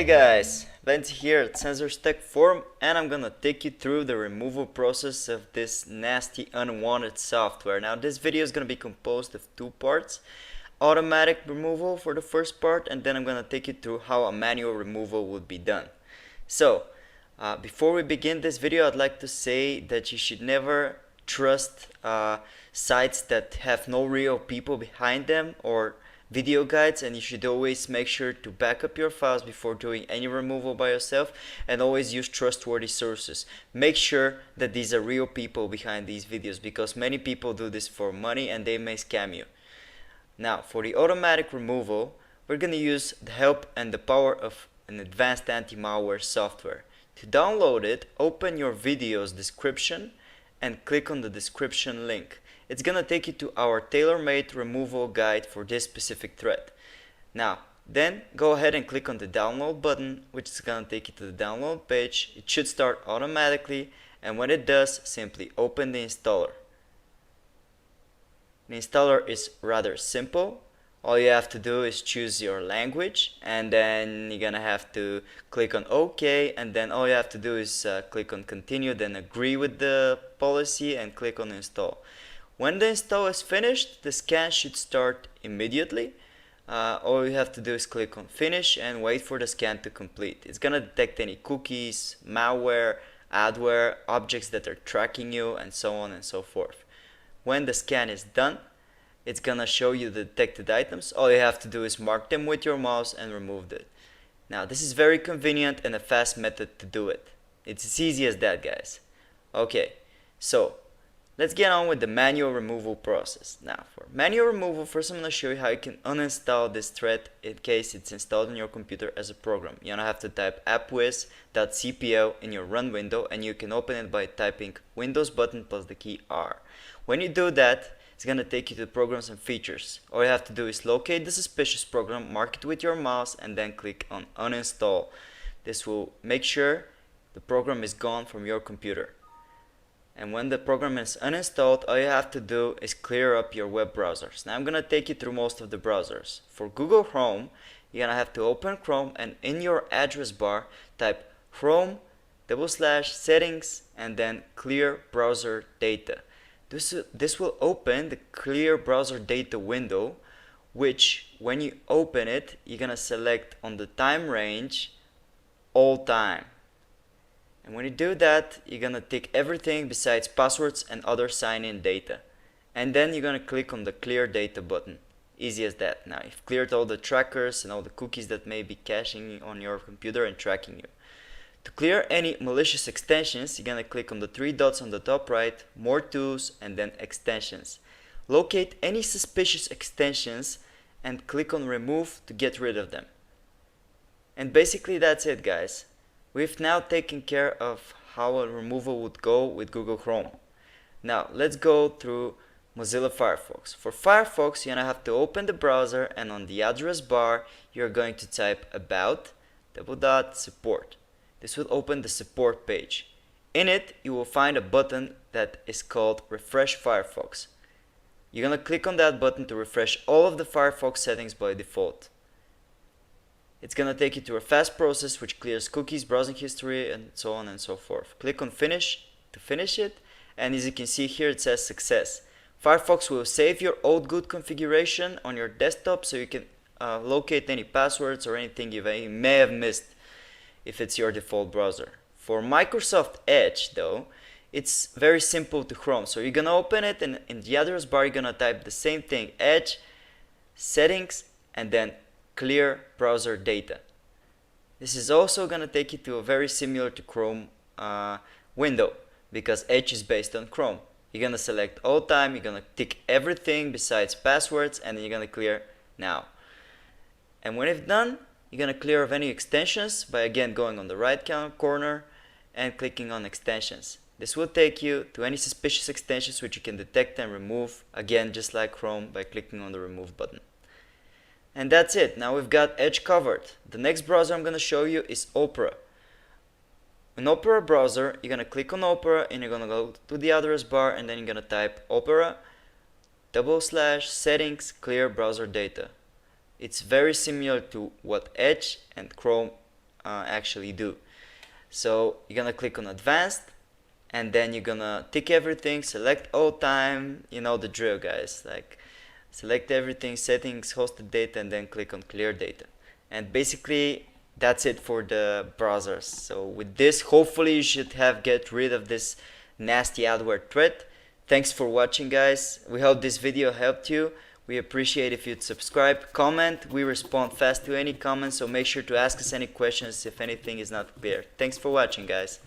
Hey guys, Venti here at Sensors Tech Forum, and I'm gonna take you through the removal process of this nasty unwanted software. Now this video is gonna be composed of two parts: automatic removal for the first part, and then I'm gonna take you through how a manual removal would be done. So before we begin this video, I'd like to say that you should never trust sites that have no real people behind them or video guides, and you should always make sure to back up your files before doing any removal by yourself, and always use trustworthy sources. Make sure that these are real people behind these videos, because many people do this for money and they may scam you. Now for the automatic removal, we're going to use the help and the power of an advanced anti-malware software. To download it, open your video's description and click on the description link. It's gonna take you to our tailor-made removal guide for this specific threat. Now, then go ahead and click on the download button, which is gonna take you to the download page. It should start automatically, and when it does, simply open the installer. The installer is rather simple. All you have to do is choose your language, and then you're gonna have to click on OK, and then all you have to do is click on continue, then agree with the policy and click on install. When the install is finished, the scan should start immediately. All you have to do is click on finish and wait for the scan to complete. It's gonna detect any cookies, malware, adware, objects that are tracking you, and so on and so forth. When the scan is done, it's gonna show you the detected items. All you have to do is mark them with your mouse and remove it. Now this is very convenient and a fast method to do it. It's as easy as that, guys. Okay, so let's get on with the manual removal process. Now for manual removal, first I'm gonna show you how you can uninstall this thread in case it's installed on your computer as a program. You're gonna have to type appwiz.cpl in your run window, and you can open it by typing Windows button plus the key R. When you do that, it's gonna take you to programs and features. All you have to do is locate the suspicious program, mark it with your mouse, and then click on uninstall. This will make sure the program is gone from your computer. And when the program is uninstalled, all you have to do is clear up your web browsers. Now I'm gonna take you through most of the browsers. For Google Chrome, you're gonna have to open Chrome, and in your address bar type Chrome/settings and then clear browser data. This will open the clear browser data window, which when you open it, you're gonna select on the time range all time. And when you do that, you're gonna tick everything besides passwords and other sign-in data. And then you're gonna click on the clear data button. Easy as that. Now you've cleared all the trackers and all the cookies that may be caching on your computer and tracking you. To clear any malicious extensions, you're gonna click on the three dots on the top right, more tools, and then extensions. Locate any suspicious extensions and click on remove to get rid of them. And basically that's it, guys. We've now taken care of how a removal would go with Google Chrome. Now let's go through Mozilla Firefox. For Firefox, you're gonna have to open the browser, and on the address bar you're going to type about /support. This will open the support page. In it, you will find a button that is called Refresh Firefox. You're gonna click on that button to refresh all of the Firefox settings by default. It's gonna take you to a fast process which clears cookies, browsing history, and so on and so forth. Click on finish to finish it, and as you can see here, it says success. Firefox will save your old good configuration on your desktop so you can locate any passwords or anything you may have missed if it's your default browser. For Microsoft Edge though, it's very simple to Chrome. So you're gonna open it, and in the address bar you're gonna type the same thing, Edge, settings, and then clear browser data. This is also gonna take you to a very similar to Chrome window, because Edge is based on Chrome. You're gonna select all time, you're gonna tick everything besides passwords, and then you're gonna clear now. And when it's done, you're gonna clear of any extensions by again going on the right corner and clicking on extensions. This will take you to any suspicious extensions which you can detect and remove, again just like Chrome, by clicking on the remove button. And that's it. Now we've got Edge covered. The next browser I'm gonna show you is Opera. In Opera browser, you're gonna click on Opera, and you're gonna go to the address bar, and then you're gonna type Opera/settings clear browser data. It's very similar to what Edge and Chrome actually do. So you're gonna click on advanced, and then you're gonna tick everything, select all time, you know the drill, guys. Like, select everything, settings, hosted data, and then click on clear data. And basically that's it for the browsers. So with this, hopefully you should have get rid of this nasty adware threat. Thanks for watching, guys. We hope this video helped you. We appreciate if you'd subscribe, comment. We respond fast to any comments, so make sure to ask us any questions if anything is not clear. Thanks for watching, guys.